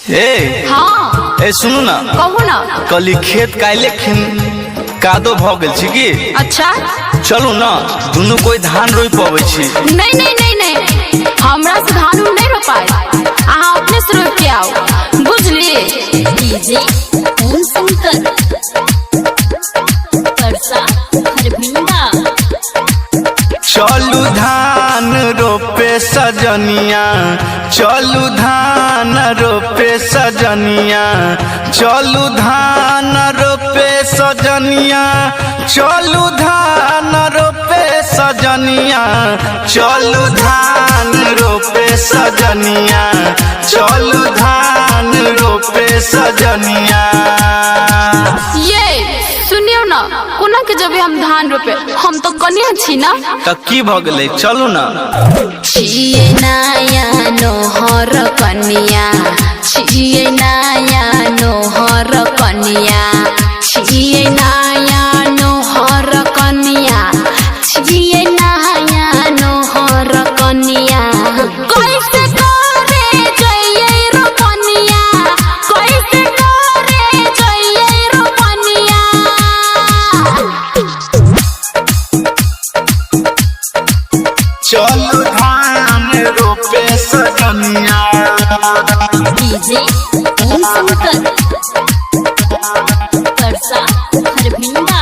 ए हाँ ए सुनू ना, कहू ना। कली खेत काइले कादो भ गेल छी की? अच्छा चलू ना, दुनू कोई धान रोप पबै छी। नहीं नहीं नहीं नहीं, हमरा से धान नहीं रोपाए, अहाँ अपने से रोप के आओ, बुझली? डीजे ओम शंकर परसा हरभिंडा। चलू धान रोपे सजनिया, चलू धान रोपे सजनिया, चलू धान रोपे सजनिया, चलू धान रोपे सजनिया, चलू धान रोपे सजनिया, चलू धान रोपे सजनिया। ये सुनियो ना, कोना के जब हम धान रोपे, हम तो कनिया छी ना। तो की भ गेलै, चलू ना। छिए नया नोहर कनिया, छिए नया नोहर कनिया, छिए नया नोहर कनिया, छिए नया नोहर कनिया। कैसे करे जइए रो कनिया, कैसे करे जइए रो कनिया। चलू धान रोपे सजनिया। डीजे ओम शंकर परसा हरभिंडा।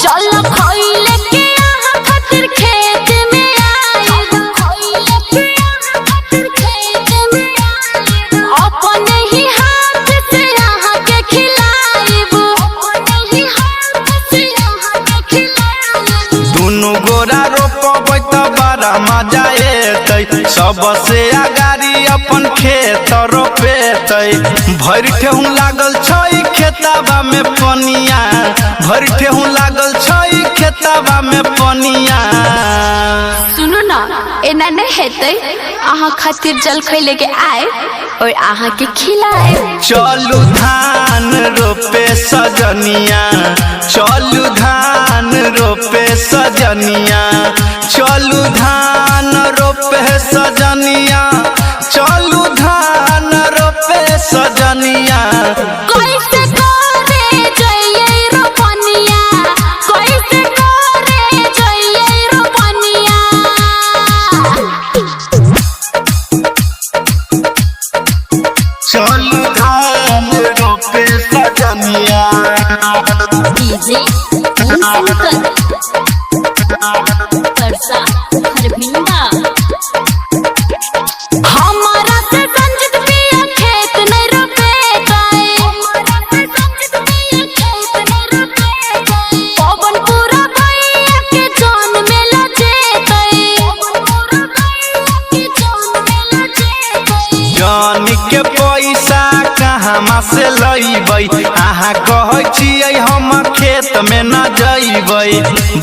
चल खइले के यहाँ खातिर खेत में आइब, खइले के यहाँ खातिर खेत में आइब, अपने ही हाथ से यहाँ के खिलाइब, अपने ही हाथ से यहाँ के खिलाइब। दुनू गोरा रोपबै त बड़ा मजा एतै, सबसे अगाड़ी अपन खेत रोपेतै। भरि ठेहू लागल छै खेतबा में पनिया, भरि ठेहू लागल छै खेतबा में पनिया। सुनो ना, एना नहीं हेतै, अहाँ खातिर जल खइले के आए और अहाँ के खिलाए। चलू धान रोपे सजनिया, चलू धान रोपे सजनिया, चलू धान रोपे सजनिया, चलू धान रोपे सजनिया। कैसे करे जइए रो कनिया, कैसे करे जइए रो कनिया। चलू धान रोपे सजनिया। डीजे ओम शंकर परसा हरभिंडा। हमारा से संजित पिया खेत नहीं रोपे गए, हमारा से संजित पिया खेत नहीं रोपे गए। पवन पूरा भैया के जान में लजेतै, पवन पूरा भैया के जान में लजेतै। जानी के पैसा कहाँ से लैबै, अहाँ कहै छियै हम खेत में न जइबै।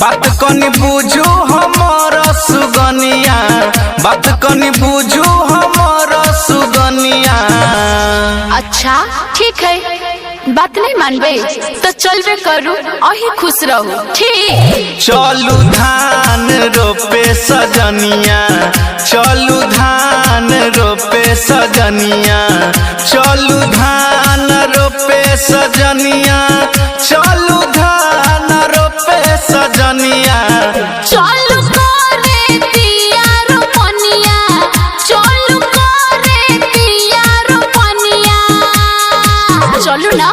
बात कनी बुझू हमर सुगनिया, बात कनी बुझू हमर सुगनिया। अच्छा ठीक है, बात नहीं मानबे तो चलबे करू, अही खुश रहू, ठीक। चलू धान रोपे सजनिया, चलू धान रोपे सजनिया, चलू धान रोपे सजनिया, चलू धान रोपे सजनिया। चलू करे पिया रो कनिया, चलू करे पिया रो कनिया। चलू ना।